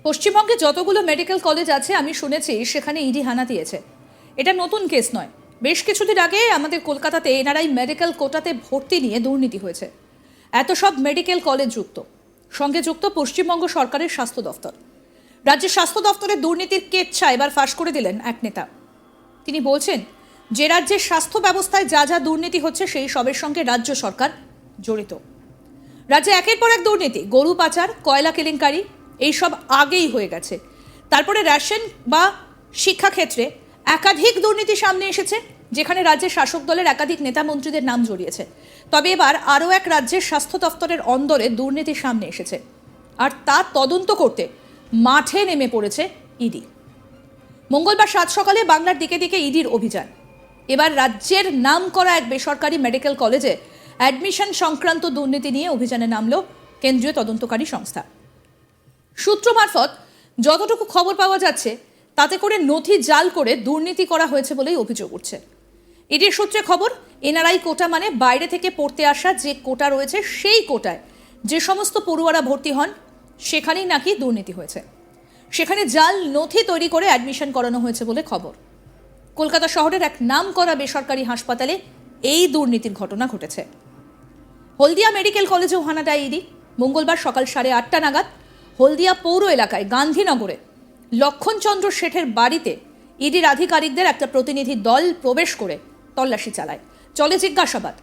পশ্চিমবঙ্গে যতগুলো medical college আছে আমি শুনেছি সেখানে ইডি হানা দিয়েছে। এটা নতুন কেস নয়। বেশ কিছুদিন আগে আমাদের কলকাতাতে এনআরআই মেডিকেল কোটাতে ভর্তি নিয়ে দুর্নীতি হয়েছে। এত সব মেডিকেল কলেজ সঙ্গে যুক্ত পশ্চিমবঙ্গ সরকারের স্বাস্থ্য দফতর। রাজ্যের স্বাস্থ্য দফতরের দুর্নীতির কেচ্ছা এবার ফাঁস করে দিলেন এক নেতা। তিনি বলছেন যে রাজ্যের স্বাস্থ্য ব্যবস্থায় যা যা দুর্নীতি হচ্ছে সেই সবের সঙ্গে রাজ্য সরকার জড়িত। রাজ্যে একের পর এক দুর্নীতি, গরু পাচার, কয়লা কেলেঙ্কারি এইসব আগেই হয়ে গেছে। তারপরে রেশন বা শিক্ষাক্ষেত্রে একাধিক দুর্নীতি সামনে এসেছে, যেখানে রাজ্যের শাসক দলের একাধিক নেতা মন্ত্রীদের নাম জড়িয়েছে। তবে এবার আরও এক রাজ্যের স্বাস্থ্য দফতরের অন্দরে দুর্নীতি সামনে এসেছে, আর তা তদন্ত করতে মাঠে নেমে পড়েছে ইডি। মঙ্গলবার সাত সকালে বাংলার দিকে দিকে ইডির অভিযান। এবার রাজ্যের নাম করা এক বেসরকারি মেডিকেল কলেজে অ্যাডমিশন সংক্রান্ত দুর্নীতি নিয়ে অভিযানে নামল কেন্দ্রীয় তদন্তকারী সংস্থা। সূত্র মারফত যতটুকু খবর পাওয়া যাচ্ছে তাতে করে নথি জাল করে দুর্নীতি করা হয়েছে বলেই অভিযোগ উঠছে। ইডির সূত্রে খবর, এনআরআই কোটা মানে বাইরে থেকে পড়তে আসা যে কোটা রয়েছে সেই কোটায় যে সমস্ত পড়ুয়ারা ভর্তি হন সেখানেই নাকি দুর্নীতি হয়েছে। সেখানে জাল নথি তৈরি করে অ্যাডমিশন করানো হয়েছে বলে খবর। কলকাতা শহরের এক নামকরা বেসরকারি হাসপাতালে এই দুর্নীতির ঘটনা ঘটেছে। হলদিয়া মেডিকেল কলেজেও হানা দেয় ইডি। মঙ্গলবার সকাল 8:30 নাগাদ হলদিয়া পৌর এলাকায় গান্ধীনগরে লক্ষণচন্দ্র শেঠের বাড়িতে ইডির আধিকারিকদের একটা প্রতিনিধি দল প্রবেশ করে তল্লাশি চালায়, চলে জিজ্ঞাসাবাদ।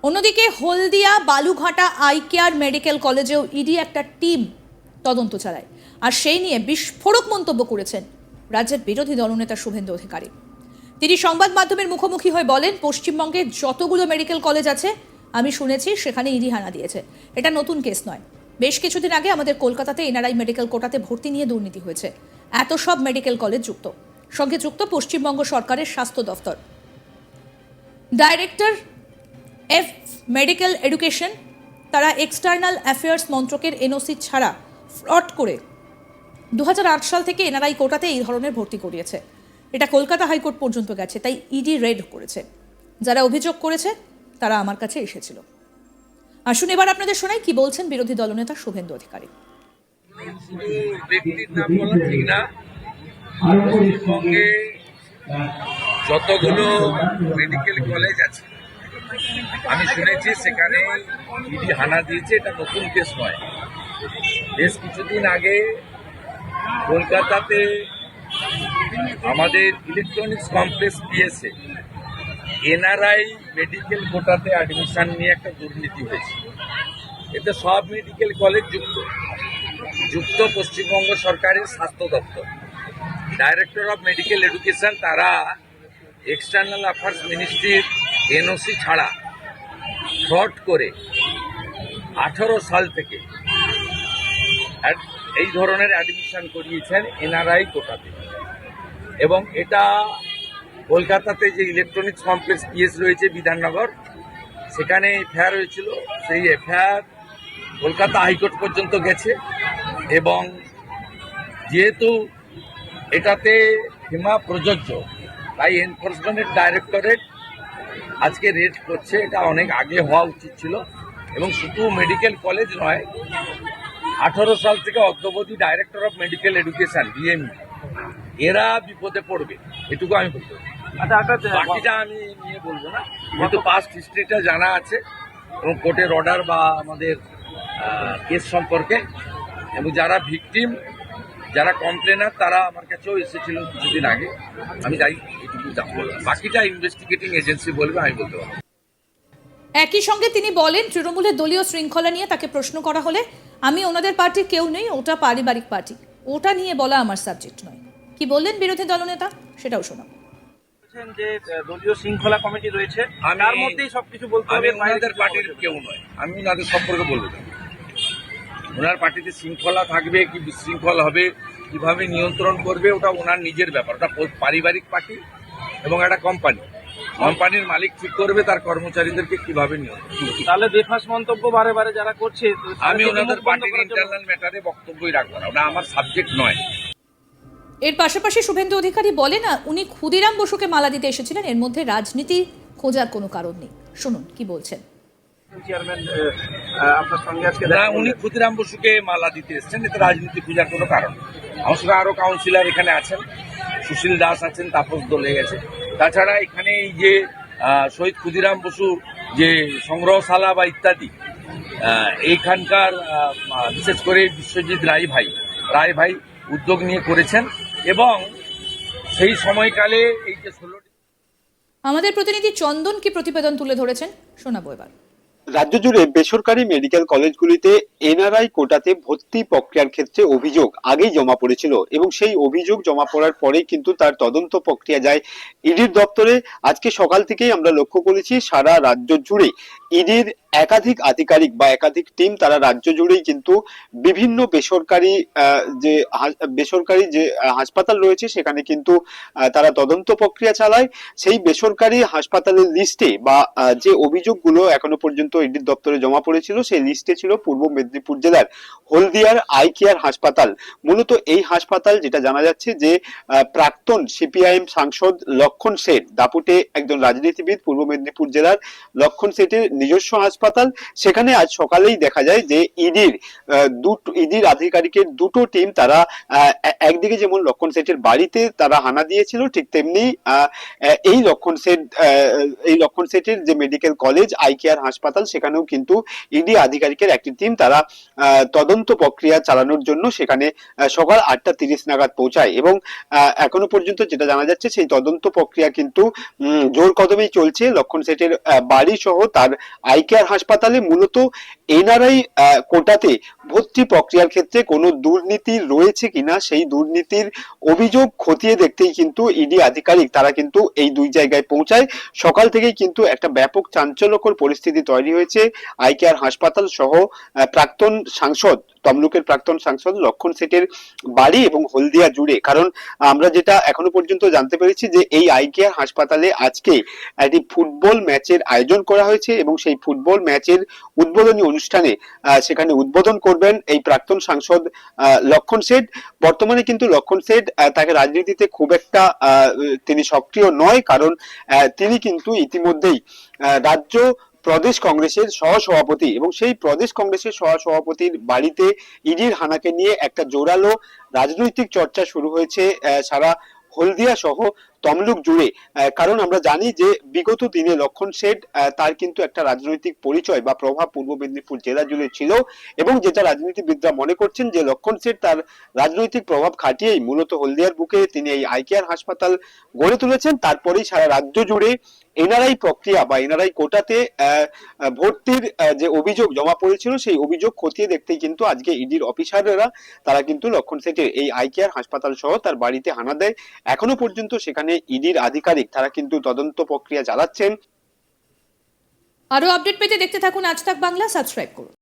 অন্যদিকে হলদিয়া বালুঘাটা আই কেয়ার মেডিকেল কলেজেও ইডি একটা টিম তদন্ত চালায়, আর সেই নিয়ে বিস্ফোরক মন্তব্য করেছেন রাজ্যের বিরোধী দলনেতা শুভেন্দু অধিকারী। তিনি সংবাদ মাধ্যমের মুখোমুখি হয়ে বলেন, পশ্চিমবঙ্গে যতগুলো মেডিকেল কলেজ আছে আমি শুনেছি সেখানে ইডি হানা দিয়েছে। এটা নতুন কেস নয়। বেশ কিছুদিন আগে আমাদের কলকাতাতে এনআরআই মেডিকেল কোটাতে ভর্তি নিয়ে দুর্নীতি হয়েছে। এত সব মেডিকেল কলেজ সঙ্গে যুক্ত পশ্চিমবঙ্গ সরকারের স্বাস্থ্য দফতর। ডাইরেক্টর এফ মেডিকেল এডুকেশন, তারা এক্সটার্নাল অ্যাফেয়ার্স মন্ত্রকের এনওসি ছাড়া ফ্রড করে 2008 সাল থেকে এনআরআই কোটাতে এই ধরনের ভর্তি করিয়েছে। এটা কলকাতা হাইকোর্ট পর্যন্ত গেছে, তাই ইডি রেড করেছে। যারা অভিযোগ করেছে তারা আমার কাছে এসেছিল। আসুন এবার আপনাদের শোনাই কি বলছেন বিরোধী দলনেতা শুভেন্দু অধিকারী। পশ্চিমবঙ্গে যতগুলো মেডিকেল কলেজ আছে আমি শুনেছি সেখানে ইডি হানা দিয়েছে। এটা নতুন কেস নয়। বেশ কিছুদিন আগে কলকাতাতে আমাদের electronics complex PSA NRI medical কোটাতে অ্যাডমিশন নিয়ে একটা দুর্নীতি হয়েছে। এতে সব মেডিকেল কলেজ যুক্ত পশ্চিমবঙ্গ সরকারের স্বাস্থ্য দপ্তর। ডাইরেক্টর অফ মেডিকেল এডুকেশন, তারা এক্সটার্নাল অ্যাফেয়ার্স মিনিস্ট্রির এনওসি ছাড়া ফ্রড করে 18 সাল থেকে এই ধরনের অ্যাডমিশন করিয়েছেন এনআরআই কোটাতে। এবং এটা কলকাতাতে যে ইলেকট্রনিক্স কমপ্লেক্স পিএস রয়েছে বিধাননগর, সেখানে এফআইআর হয়েছিল। সেই এফআইআর কলকাতা হাইকোর্ট পর্যন্ত গেছে। এবং যেহেতু এটাতে ফিমা প্রযোজ্য, তাই এনফোর্সমেন্টের ডাইরেক্টরেট আজকে রেড করছে। এটা অনেক আগে হওয়া উচিত ছিল। এবং শুধু মেডিকেল কলেজ নয়, 18 সাল থেকে অদ্যাবধি director of medical education DME এরা বিপদে পড়বে, এটুকু আমি বলতে পারি। বাকিটা আমি নিয়ে বলবো না, যেহেতু পাস্ট হিস্ট্রিটা জানা আছে এবং কোর্টের অর্ডার বা আমাদের কেস সম্পর্কে। এবং যারা ভিকটিম, যারা কমপ্লেনার, তারা আমার কাছেও এসেছিল কিছুদিন আগে। আমি যাই এটুকু জানবো, বাকিটা ইনভেস্টিগেটিং এজেন্সি বলবে, আমি বলতে পারবো। একই সঙ্গে তিনি বলেন, তৃণমূলের দলীয় শৃঙ্খলা নিয়ে তাকে প্রশ্ন করা হলে আমি ওনাদের পার্টির কেউ নেই, ওটা পারিবারিক পার্টি, ওটা নিয়ে বলা আমার সাবজেক্ট নয়। কি বললেন বিরোধী দলনেতা সেটাও শোনাব। যে দলীয় শৃঙ্খলা কমিটি রয়েছে, তার মধ্যেই সবকিছু বলতে হবে। ওনাদের পার্টির কেউ নয়, আমি ওনাদের সম্পর্কে বলবো না। ওনার পার্টিতে শৃঙ্খলা থাকবে কি বিশৃঙ্খল হবে, কিভাবে নিয়ন্ত্রণ করবে, ওটা ওনার নিজের ব্যাপার। ওটা পারিবারিক পার্টি এবং একটা কোম্পানির মালিক ঠিক করবে তার কর্মচারীদেরকে কিভাবে নিয়ন্ত্রণ। তাহলে বেফাঁস মন্তব্য বারে বারে যারা করছে, আমি ওনাদের পার্টির ইন্টারনাল ম্যাটারে বক্তব্যই রাখবো না, ওটা আমার সাবজেক্ট নয়। এর পাশাপাশি শুভেন্দু অধিকারী বলেন, উনি ক্ষুদিরাম বসুকে মালা দিতে এসেছিলেন, এর মধ্যে রাজনীতি খোঁজার কোনো কারণ নেই। শুনুন কি বলছেন। চেয়ারম্যান আপনার সঙ্গে আজকে না, দেখা উনি করলেন? ক্ষুদিরাম বসুকে মালা দিতে এসেছেন, এতে রাজনীতি খোঁজার কোনো কারণ নেই। আমার সঙ্গে আরো কাউন্সিলর এখানে আছেন, সুশীল দাস আছেন, তাপস দোলে গেছে। তাছাড়া এখানে এই যে শহীদ ক্ষুদিরাম বসু যে সংগ্রহশালা বা ইত্যাদি, এইখানকার বিশেষ করে বিশ্বজিৎ রায় ভাই উদ্যোগ নিয়ে করেছেন, এবং সেই সময়কালে এই যে 16টি আমাদের প্রতিনিধি চন্দন কি প্রতিবেদন তুলে ধরেছেন শোনাবো এবার। রাজ্য জুড়ে বেসরকারি মেডিকেল কলেজগুলিতে এনআরআই কোটাতে ভর্তি প্রক্রিয়ার ক্ষেত্রে অভিযোগ আগেই জমা পড়েছিল এবং সেই অভিযোগ জমা পড়ার পরেই কিন্তু তার তদন্ত প্রক্রিয়া যায় ইডির দপ্তরে। আজকে সকাল থেকেই আমরা লক্ষ্য করেছি সারা রাজ্য জুড়ে ইডির একাধিক আধিকারিক বা একাধিক টিম তারা রাজ্য জুড়েই কিন্তু বিভিন্ন বেসরকারি যে হাসপাতাল রয়েছে সেখানে কিন্তু তারা তদন্ত প্রক্রিয়া চালায়। সেই বেসরকারি হাসপাতালের লিস্টে বা যে অভিযোগগুলো এখনো পর্যন্ত ইডির দপ্তরে জমা পড়েছিল সেই লিস্টে ছিল পূর্ব মেদিনীপুর জেলার হলদিয়ার আই কেয়ার হাসপাতাল। মূলত এই হাসপাতাল, যেটা জানা যাচ্ছে যে প্রাক্তন সিপিআইএম সাংসদ লক্ষণ শেঠ, দাপুটে একজন রাজনীতিবিদ, পূর্ব মেদিনীপুর জেলার লক্ষণ শেঠের নিজস্ব হাসপাতাল। সেখানে আজ সকালেই দেখা যায় যে ইডির আধিকারিকের দুটো টিম তারা একদিকে যেমন লক্ষণ শেঠের বাড়িতে তারা হানা দিয়েছিল, ঠিক তেমনি এই লক্ষণ শেঠের যে মেডিকেল কলেজ আই কেয়ার হাসপাতাল সেখানেও কিন্তু ইডি আধিকারিকের একটি টিম তারা তদন্ত প্রক্রিয়া চালানোর জন্য সেখানে সকাল 8:30 নাগাদ পৌঁছায় এবং এখনো পর্যন্ত যেটা জানা যাচ্ছে সেই তদন্ত প্রক্রিয়া কিন্তু জোর কদমেই চলছে। লক্ষণ শেঠের বাড়ি সহ তার আই কেয়ার হাসপাতালে মূলত এনআরআই কোটাতে ভর্তি প্রক্রিয়ার ক্ষেত্রে কোনো দুর্নীতি রয়েছে কিনা সেই দুর্নীতির অভিযোগ খতিয়ে দেখতেই কিন্তু ইডি আধিকারিক তারা কিন্তু এই দুই জায়গায় পৌঁছায়। সকাল থেকেই কিন্তু একটা ব্যাপক চাঞ্চল্যকর পরিস্থিতি তৈরি হয়েছে আই কেয়ার হাসপাতাল সহ তমলুকের প্রাক্তন সাংসদ লক্ষণ শেঠের বাড়ি এবং হলদিয়া জুড়ে। কারণ আমরা যেটা এখনো পর্যন্ত জানতে পেরেছি যে এই আই কেয়ার হাসপাতালে আজকে একটি ফুটবল ম্যাচের আয়োজন করা হয়েছে এবং সেই ফুটবল ম্যাচের উদ্বোধনী অনুষ্ঠানে সেখানে উদ্বোধন করবেন এই প্রাক্তন সাংসদ লক্ষণ শেঠ। বর্তমানে কিন্তু লক্ষণ শেঠ তাকে রাজনীতিতে খুব একটা তিনি সক্রিয় নয়, কারণ তিনি কিন্তু ইতিমধ্যেই রাজ্য প্রদেশ কংগ্রেসের সহসভাপতি এবং সেই প্রদেশ কংগ্রেসের সহসভাপতির বাড়িতে ইডির হানাকে নিয়ে একটা জোরালো রাজনৈতিক চর্চা শুরু হয়েছে সারা হলদিয়া সহ তমলুক জুড়ে। কারণ আমরা জানি যে বিগত দিনে লক্ষণ শেঠ তার কিন্তু একটা রাজনৈতিক পরিচয় বা প্রভাব পূর্ব মেদিনীপুর জেলা জুড়ে ছিল এবং যেটা রাজনীতিবিদরা মনে করছেন যে লক্ষণ শেঠ তার রাজনৈতিক প্রভাব খাটিয়েই মূলত হলদিয়ার বুকে তিনি এই আই কেয়ার হাসপাতাল গড়ে তুলেছেন। তারপরেই সারা রাজ্য জুড়ে এনআরআই প্রক্রিয়া বা এনআরআই কোটাতে ভর্তির যে অভিযোগ জমা পড়েছিল সেই অভিযোগ খতিয়ে দেখতেই কিন্তু আজকে ইডির অফিসাররা তারা কিন্তু লক্ষণ শেঠের এই আই কেয়ার হাসপাতাল সহ তার বাড়িতে হানা দেয়। এখনো পর্যন্ত সেখানে ইডির আধিকারিক তারা কিন্তু তদন্ত প্রক্রিয়া চালাচ্ছেন। আরো আপডেট পেতে দেখতে থাকুন আজ তাক বাংলা, সাবস্ক্রাইব করুন।